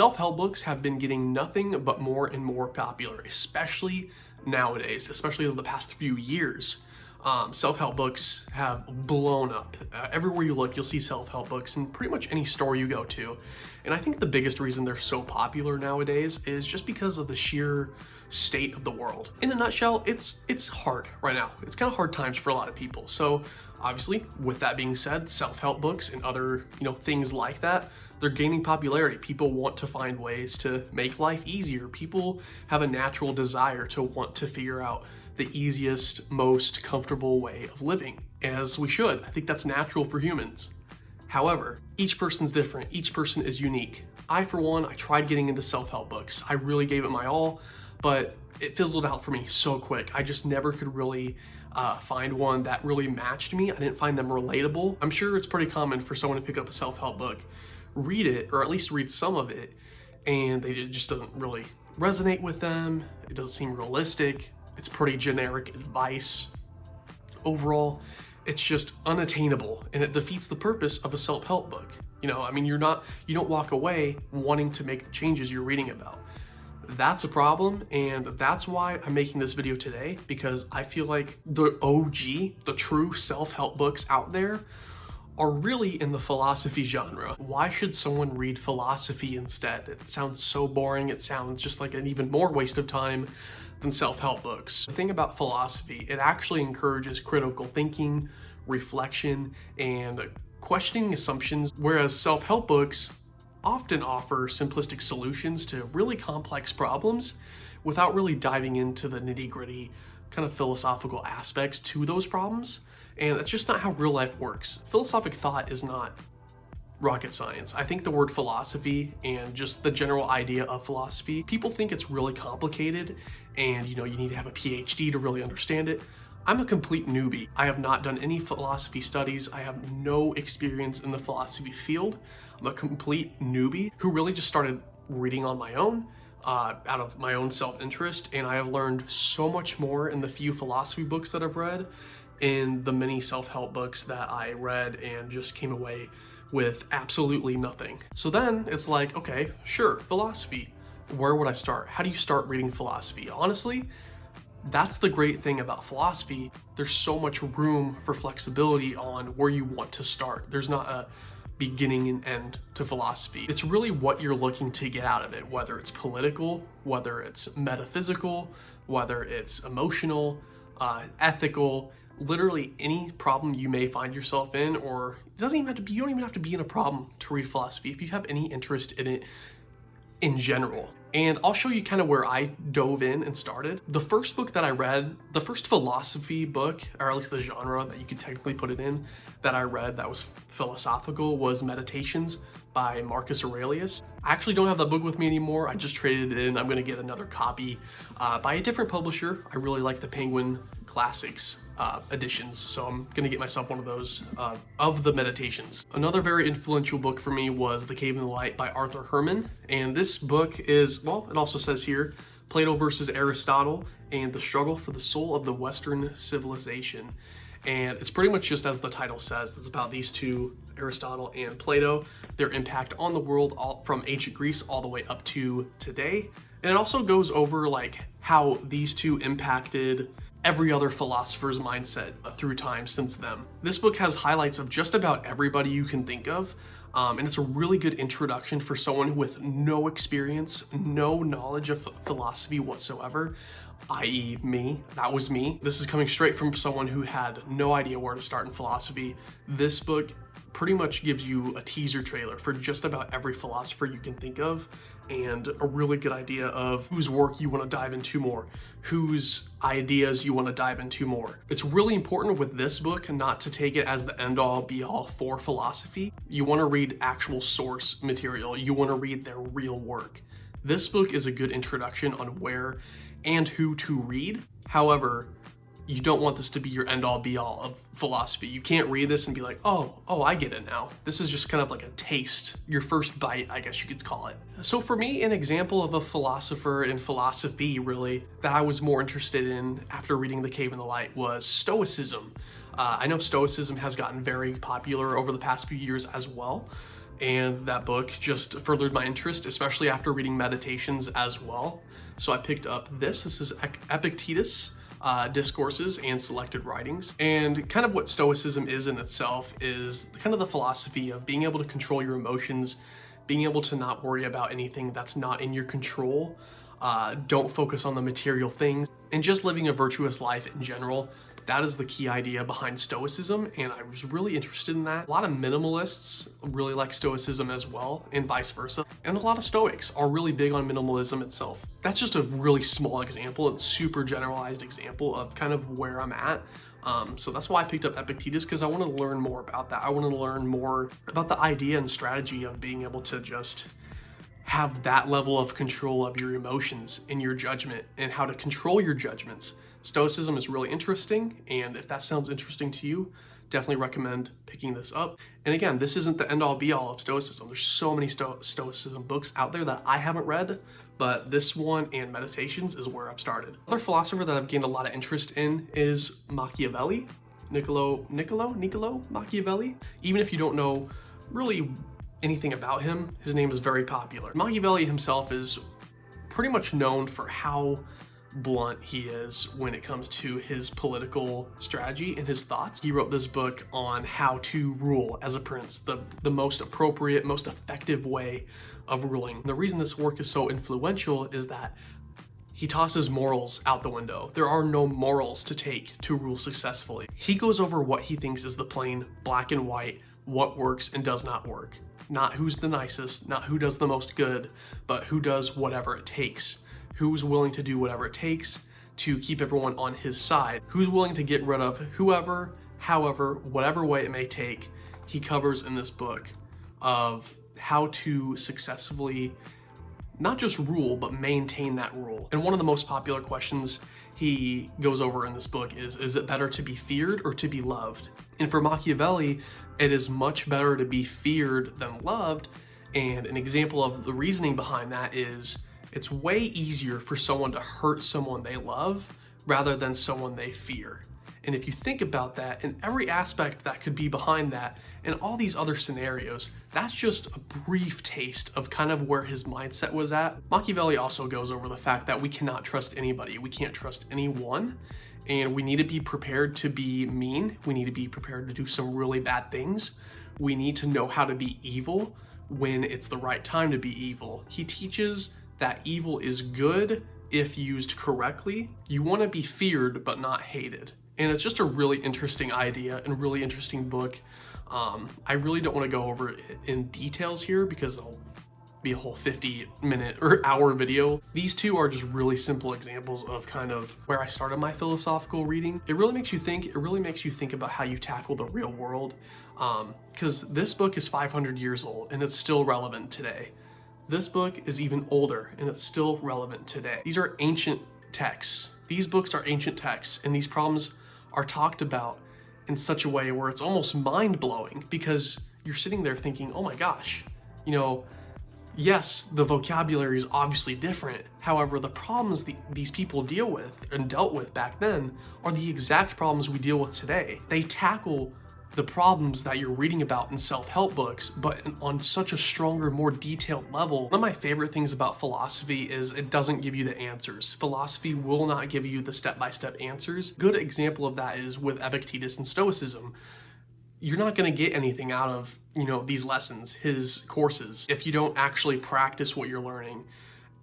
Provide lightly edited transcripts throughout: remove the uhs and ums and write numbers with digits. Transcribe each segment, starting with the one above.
Self-help books have been getting nothing but more and more popular, especially nowadays, especially over the past few years. Self-help books have blown up. Everywhere you look, you'll see self-help books in pretty much any store you go to. And I think the biggest reason they're so popular nowadays is just because of the sheer state of the world. In a nutshell, it's hard right now. It's kind of hard times for a lot of people. So obviously, with that being said, self-help books and other, things like that, they're gaining popularity. People want to find ways to make life easier. People have a natural desire to want to figure out the easiest, most comfortable way of living, as we should. I think that's natural for humans. However, each person's different. Each person is unique. I, for one, I tried getting into self-help books. I really gave it my all, but it fizzled out for me so quick. I just never could really find one that really matched me. I didn't find them relatable. I'm sure it's pretty common for someone to pick up a self-help book, read it, or at least read some of it, and it just doesn't really resonate with them. It doesn't seem realistic. It's pretty generic advice. Overall, it's just unattainable, and it defeats the purpose of a self-help book. You don't walk away wanting to make the changes you're reading about. That's a problem, and that's why I'm making this video today, because I feel like the OG, the true self-help books out there, are really in the philosophy genre. Why should someone read philosophy instead? It sounds so boring. It sounds just like an even more waste of time than self-help books. The thing about philosophy, it actually encourages critical thinking, reflection, and questioning assumptions, whereas self-help books often offer simplistic solutions to really complex problems without really diving into the nitty-gritty kind of philosophical aspects to those problems. And that's just not how real life works. Philosophic thought is not rocket science. I think the word philosophy and just the general idea of philosophy, people think it's really complicated and you need to have a PhD to really understand it. I'm a complete newbie. I have not done any philosophy studies. I have no experience in the philosophy field. I'm a complete newbie who really just started reading on my own, out of my own self-interest, and I have learned so much more in the few philosophy books that I've read, in the many self-help books that I read, and just came away with absolutely nothing. So then it's like, okay, sure, philosophy. Where would I start? How do you start reading philosophy? Honestly, that's the great thing about philosophy. There's so much room for flexibility on where you want to start. There's not a beginning and end to philosophy. It's really what you're looking to get out of it, whether it's political, whether it's metaphysical, whether it's emotional, ethical, literally any problem you may find yourself in, or it doesn't even have to be, you don't even have to be in a problem to read philosophy if you have any interest in it in general. And I'll show you kind of where I dove in and started. The first book that I read, the first philosophy book, or at least the genre that you could technically put it in, that I read that was philosophical, was Meditations by Marcus Aurelius. I actually don't have that book with me anymore. I just traded it in. I'm gonna get another copy by a different publisher. I really like the Penguin Classics editions, so I'm gonna get myself one of those of the Meditations. Another very influential book for me was The Cave in the Light by Arthur Herman, and this book is, well, it also says here, Plato versus Aristotle and the struggle for the soul of the Western civilization. And it's pretty much just as the title says. It's about these two, Aristotle and Plato, their impact on the world from ancient Greece all the way up to today. And it also goes over like how these two impacted every other philosopher's mindset through time since then. This book has highlights of just about everybody you can think of, and it's a really good introduction for someone with no experience, no knowledge of philosophy whatsoever, i.e. me. That was me. This is coming straight from someone who had no idea where to start in philosophy. This book pretty much gives you a teaser trailer for just about every philosopher you can think of, and a really good idea of whose work you want to dive into more, whose ideas you want to dive into more. It's really important with this book not to take it as the end-all be-all for philosophy. You want to read actual source material. You want to read their real work. This book is a good introduction on where and who to read. However, you don't want this to be your end-all be-all of philosophy. You can't read this and be like, oh, I get it now. This is just kind of like a taste, your first bite, I guess you could call it. So for me, an example of a philosopher in philosophy, really, that I was more interested in after reading The Cave in the Light was Stoicism. I know Stoicism has gotten very popular over the past few years as well. and that book just furthered my interest, especially after reading Meditations as well. So I picked up this. This is Epictetus, Discourses and Selected Writings. And kind of what Stoicism is in itself is kind of the philosophy of being able to control your emotions, being able to not worry about anything that's not in your control, don't focus on the material things, and just living a virtuous life in general. That is the key idea behind Stoicism, and I was really interested in that. A lot of minimalists really like Stoicism as well, and vice versa. And a lot of Stoics are really big on minimalism itself. That's just a really small example and super generalized example of kind of where I'm at. So that's why I picked up Epictetus, because I want to learn more about that. I want to learn more about the idea and strategy of being able to just have that level of control of your emotions and your judgment and how to control your judgments. Stoicism is really interesting, and if that sounds interesting to you, definitely recommend picking this up. And again, this isn't the end-all be-all of Stoicism. There's so many Stoicism books out there that I haven't read, but this one and Meditations is where I've started. Another philosopher that I've gained a lot of interest in is Machiavelli, Niccolo Machiavelli. Even if you don't know really anything about him, his name is very popular. Machiavelli himself is pretty much known for how blunt he is when it comes to his political strategy and his thoughts. He wrote this book on how to rule as a prince, the most appropriate, most effective way of ruling. The reason this work is so influential is that he tosses morals out the window. There are no morals to take to rule successfully. He goes over what he thinks is the plain black and white, what works and does not work. Not who's the nicest, not who does the most good, but who does whatever it takes. Who's willing to do whatever it takes to keep everyone on his side. Who's willing to get rid of whoever, however, whatever way it may take. He covers in this book of how to successfully not just rule, but maintain that rule. And one of the most popular questions he goes over in this book is it better to be feared or to be loved? And for Machiavelli, it is much better to be feared than loved. And an example of the reasoning behind that is it's way easier for someone to hurt someone they love rather than someone they fear. And if you think about that, in every aspect that could be behind that, and all these other scenarios, that's just a brief taste of kind of where his mindset was at. Machiavelli also goes over the fact that we cannot trust anybody. We can't trust anyone, and we need to be prepared to be mean. We need to be prepared to do some really bad things. We need to know how to be evil when it's the right time to be evil. He teaches that evil is good if used correctly. You want to be feared but not hated. And it's just a really interesting idea and really interesting book. I really don't want to go over it in details here because it'll be a whole 50-minute or hour video. These two are just really simple examples of kind of where I started my philosophical reading. It really makes you think. It really makes you think about how you tackle the real world. Because this book is 500 years old and it's still relevant today. This book is even older and it's still relevant today. These are ancient texts. These books are ancient texts, and these problems are talked about in such a way where it's almost mind-blowing because you're sitting there thinking, oh my gosh, you know, yes, the vocabulary is obviously different. However, the problems these people deal with and dealt with back then are the exact problems we deal with today. They tackle the problems that you're reading about in self-help books, but on such a stronger, more detailed level. One of my favorite things about philosophy is it doesn't give you the answers. Philosophy will not give you the step-by-step answers. Good example of that is with Epictetus and Stoicism. You're not going to get anything out of, these lessons, his courses, if you don't actually practice what you're learning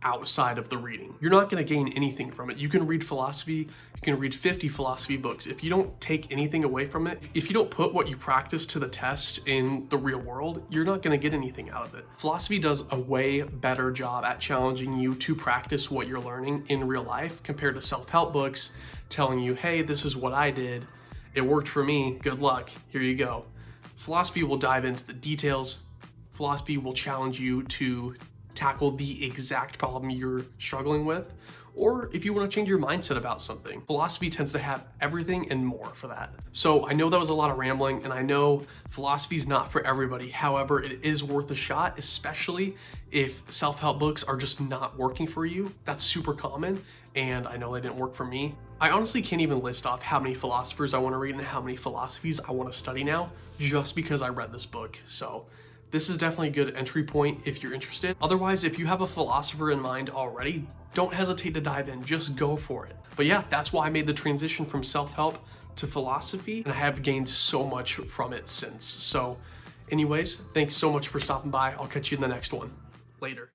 outside of the reading. You're not going to gain anything from it. You can read philosophy, you can read 50 philosophy books. If you don't take anything away from it, if you don't put what you practice to the test in the real world, you're not going to get anything out of it. Philosophy does a way better job at challenging you to practice what you're learning in real life compared to self-help books telling you, hey, this is what I did. It worked for me. Good luck. Here you go. Philosophy will dive into the details. Philosophy will challenge you to tackle the exact problem you're struggling with, or if you want to change your mindset about something. Philosophy tends to have everything and more for that. So I know that was a lot of rambling, and I know philosophy is not for everybody. However, it is worth a shot, especially if self-help books are just not working for you. That's super common, and I know they didn't work for me. I honestly can't even list off how many philosophers I want to read and how many philosophies I want to study now, just because I read this book. So this is definitely a good entry point if you're interested. Otherwise, if you have a philosopher in mind already, don't hesitate to dive in, just go for it. But yeah, that's why I made the transition from self-help to philosophy, and I have gained so much from it since. So anyways, thanks so much for stopping by. I'll catch you in the next one. Later.